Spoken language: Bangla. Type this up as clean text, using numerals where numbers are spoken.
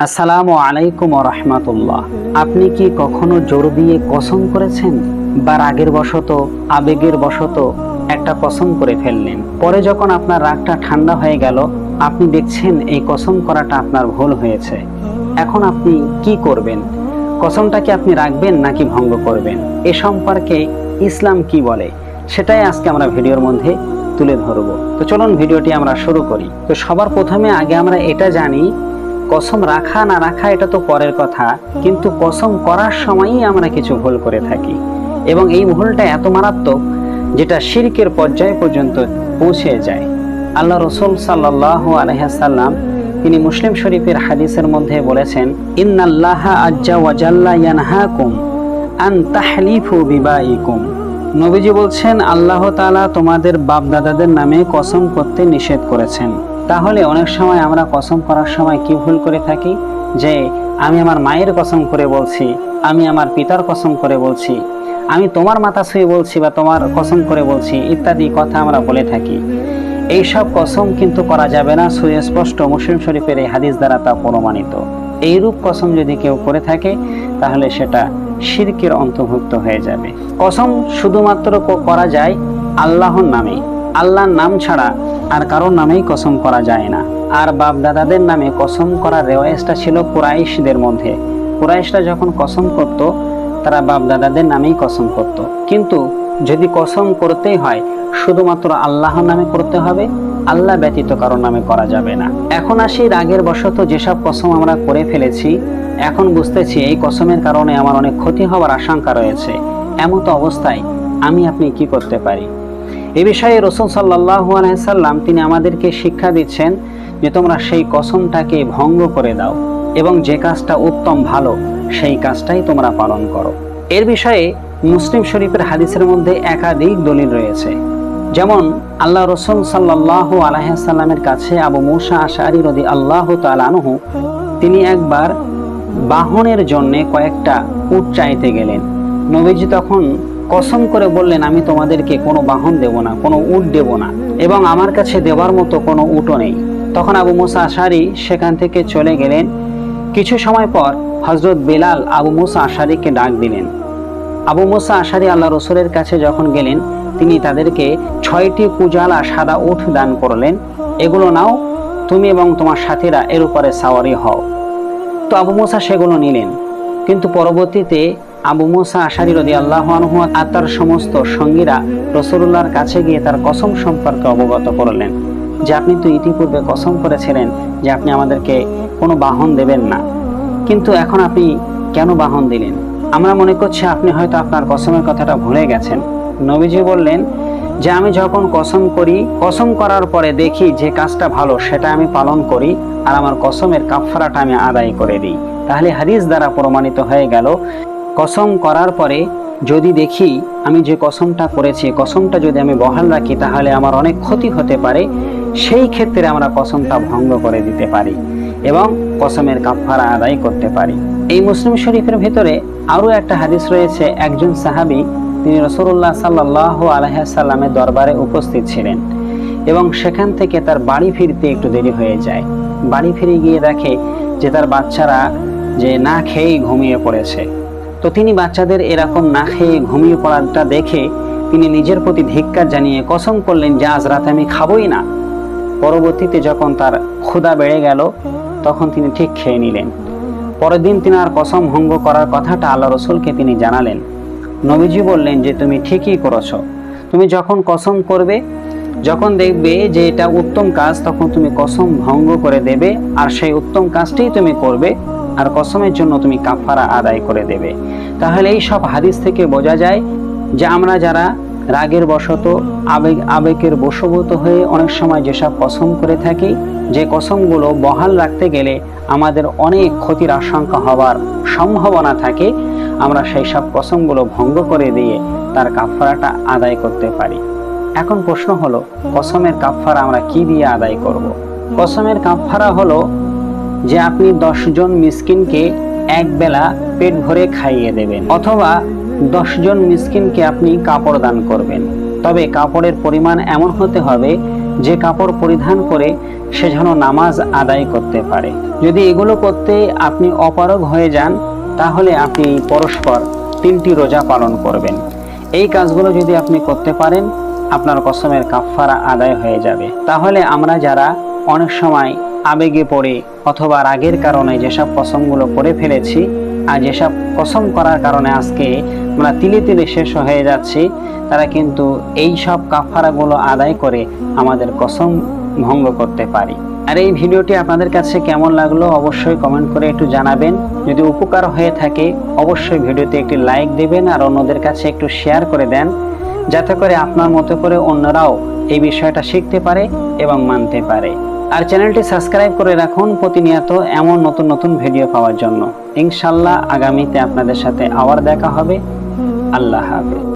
আসসালামু আলাইকুম ওয়া রাহমাতুল্লাহ। আপনি কি কখনো জোর দিয়ে কসম করেছেন বা রাগের বশত আবেগের বশত একটা কসম করে ফেললেন, পরে যখন আপনার রাগটা ঠান্ডা হয়ে গেল আপনি দেখছেন এই কসম করাটা আপনার ভুল হয়েছে, এখন আপনি কি করবেন? কসমটা কি আপনি রাখবেন নাকি ভঙ্গ করবেন? এ সম্পর্কে ইসলাম কি বলে সেটাই আজকে আমরা ভিডিওর মধ্যে তুলে ধরব। তো চলুন ভিডিওটি আমরা শুরু করি। তো সবার প্রথমে আগে আমরা এটা জানি, কসম রাখা না রাখা এটা তো পরের কথা, কিন্তু কসম করার সময়ই আমরা কিছু ভুল করে থাকি এবং এই ভুলটা এত মারাত্মক যেটা শিরকের পর্যায় পর্যন্ত পৌঁছে যায়। আল্লাহ রাসূল সাল্লাল্লাহু আলাইহি ওয়াসাল্লাম তিনি মুসলিম শরীফের হাদিসের মধ্যে বলেছেন, ইন্নাল্লাহা আজ্জা ওয়া জাল্লা ইয়ানহাকুম আন তাহলিফু বিবাইকুম। নবীজি বলছেন, আল্লাহ তাআলা তোমাদের বাপ দাদাদের নামে কসম করতে নিষেধ করেছেন। তাহলে অনেক সময় আমরা কসম করার সময় কি ভুল করে থাকি, যে আমি আমার মায়ের কসম করে বলছি, আমি আমার পিতার কসম করে বলছি, আমি তোমার মাথা ছুঁয়ে বলছি বা তোমার কসম করে বলছি ইত্যাদি কথা আমরা বলে থাকি। এইসব কসম কিন্তু করা যাবে না, সুস্পষ্ট মুসলিম শরীফের এই হাদিস দ্বারা তা প্রমাণিত। এইরূপ কসম যদি কেউ করে থাকে তাহলে সেটা শিরকের অন্তর্ভুক্ত হয়ে যাবে। কসম শুধুমাত্র করা যায় আল্লাহর নামে, আল্লাহর নাম ছাড়া আর কারোর নামেই কসম করা যায় না। আর বাপ দাদাদের নামে কসম করার রেওয়াজটা ছিল কুরাইশদের মধ্যে। কুরাইশরা যখন কসম করত তারা বাপ দাদাদের নামেই কসম করত, কিন্তু যদি কসম করতেই হয় শুধুমাত্র আল্লাহর নামে করতে হবে, আল্লাহ ব্যতীত কারোর নামে করা যাবে না। এখন আসি রাগের বশত যেসব কসম আমরা করে ফেলেছি, এখন বুঝতেছি এই কসমের কারণে আমার অনেক ক্ষতি হওয়ার আশঙ্কা রয়েছে। এমতো অবস্থায় আমি আপনি কি করতে পারি? এ বিষয়ে রাসূল সাল্লাল্লাহু আলাইহি সাল্লাম তিনি আমাদেরকে শিক্ষা দিচ্ছেন যে তোমরা সেই কসমটাকে ভঙ্গ করে দাও এবং যে কাজটা উত্তম ভালো সেই কাজটাই তোমরা পালন করো। এর বিষয়ে মুসলিম শরীফের হাদিসের মধ্যে একাধিক দলিল রয়েছে। যেমন আল্লাহ রাসূল সাল্লাল্লাহু আলাইহি সাল্লামের কাছে আবু মুসা আশআরী রাদিয়াল্লাহু তাআলা আনহু তিনি একবার বাহনের জন্য কয়েকটা উট চাইতে গেলেন। নবীজি তখন কসম করে বললেন, আমি তোমাদেরকে কোনো বাহন দেব না, কোনো উট দেব না, এবং আমার কাছে দেওয়ার মতো কোনো উটও নেই। তখন আবু মুসা আশআরী সেখান থেকে চলে গেলেন। কিছু সময় পর হযরত বিলাল আবু মুসা আশআরীকে ডাক দিলেন। আবু মুসা আশআরী আল্লাহ রাসূলের কাছে যখন গেলেন তিনি তাদেরকে 6টি কুজালা সাদা উট দান করলেন, এগুলো নাও, তুমি এবং তোমার সাথীরা এর উপরে সাওয়ারি হও। তো আবু মুসা সেগুলো নিলেন, কিন্তু পরবর্তীতে আবু মুসা আশআরী রাদিয়াল্লাহু আনহু আর তার সমস্ত সঙ্গীরা রাসূলুল্লাহর কাছে গিয়ে তার কসম সম্পর্কে অবগত করলেন যে আপনি তো ইতিপূর্বে কসম করেছিলেন যে আপনি আমাদেরকে কোনো বাহন দেবেন না, কিন্তু এখন আপনি কেন বাহন দিলেন? আমরা মনে করছি আপনি হয়তো আপনার কসমের কথাটা ভুলে গেছেন। নবীজি বললেন যে আমি যখন কসম করি, কসম করার পরে দেখি যে কাজটা ভালো সেটা আমি পালন করি আর আমার কসমের কাফফারাটা আমি আদায় করে দিই। তাহলে হাদিস দ্বারা প্রমাণিত হয়ে গেল, কসম করার পরে যদি দেখি আমি যে কসমটা করেছি কসমটা যদি আমি বহাল রাখি তাহলে আমার অনেক ক্ষতি হতে পারে, সেই ক্ষেত্রে আমরা কসমটা ভঙ্গ করে দিতে পারি এবং কসমের কাফফারা আদায় করতে পারি। এই মুসলিম শরীফের ভিতরে আরও একটা হাদিস রয়েছে। একজন সাহাবী তিনি রাসূলুল্লাহ সাল্লাল্লাহু আলাইহি সাল্লামের দরবারে উপস্থিত ছিলেন এবং সেখান থেকে তার বাড়ি ফিরতে একটু দেরি হয়ে যায়। বাড়ি ফিরে গিয়ে দেখে যে তার বাচ্চারা যে না খেয়েই ঘুমিয়ে পড়েছে। তো তিনি বাচ্চাদের এরকম না খেয়ে ঘুমিয়ে পড়াটা দেখে তিনি নিজের প্রতি ধিক্কার জানিয়ে কসম করলেন যে আজ রাতে আমি খাবই না। পরবর্তীতে যখন তার ক্ষুধা বেড়ে গেল তখন তিনি ঠিক খেয়ে নিলেন। পরের দিন তিনি আর কসম ভঙ্গ করার কথাটা আল্লাহ রাসূলকে তিনি জানালেন। নবীজি বললেন যে তুমি ঠিকই করেছো, তুমি যখন কসম করবে, যখন দেখবে যে এটা উত্তম কাজ তখন তুমি কসম ভঙ্গ করে দেবে আর সেই উত্তম কাজটাই তুমি করবে আর কসমের জন্য তুমি কাফফারা আদায় করে দেবে। তাহলে এই সব হাদিস থেকে বোঝা যায় যে আমরা যারা রাগের বশত আবেগের বশীভূত হয়ে অনেক সময় যেসব কসম করে থাকি, যে কসমগুলো বহাল রাখতে গেলে আমাদের অনেক ক্ষতির আশঙ্কা হওয়ার সম্ভাবনা থাকে, আমরা সেই সব কসমগুলো ভঙ্গ করে দিয়ে তার কাফফারাটা আদায় করতে পারি। এখন প্রশ্ন হলো, কসমের কাফফারা আমরা কি দিয়ে আদায় করব? কসমের কাফফারা হলো যে আপনি 10 জন মিসকিনকে এক বেলা পেট ভরে খাইয়ে দেবেন, অথবা 10 জন মিসকিনকে আপনি কাপড় দান করবেন। তবে কাপড়ের পরিমাণ এমন হতে হবে যে কাপড় পরিধান করে সে যেন নামাজ আদায় করতে পারে। যদি এগুলো করতে আপনি অপারগ হয়ে যান, তাহলে আপনি পরস্পর 3টি রোজা পালন করবেন। এই কাজগুলো যদি আপনি করতে পারেন, আপনার কসমের কাফফারা আদায় হয়ে যাবে। তাহলে আমরা যারা অনেক সময় আবেগে পড়ে অথবা রাগের কারণে যেসব কসমগুলো করে ফেলেছি, আর যেসব কসম করার কারণে আজকে আমরা তিলে তিলে শেষ হয়ে যাচ্ছি, তারা কিন্তু এই সব কাফফারাগুলো আদায় করে আমাদের কসম ভঙ্গ করতে পারি। আর এই ভিডিওটি আপনাদের কাছে কেমন লাগলো অবশ্যই কমেন্ট করে একটু জানাবেন। যদি উপকার হয়ে থাকে অবশ্যই ভিডিওতে একটি লাইক দেবেন আর অন্যদের কাছে একটু শেয়ার করে দেন, যাতে করে আপনার মতো করে অন্যরাও এই বিষয়টা শিখতে পারে এবং মানতে পারে। আর চ্যানেলটি সাবস্ক্রাইব করে রাখুন প্রতিনিয়ত এমন নতুন নতুন ভিডিও পাওয়ার জন্য। ইনশাআল্লাহ আগামীতে আপনাদের সাথে আবার দেখা হবে। আল্লাহ হাফেজ।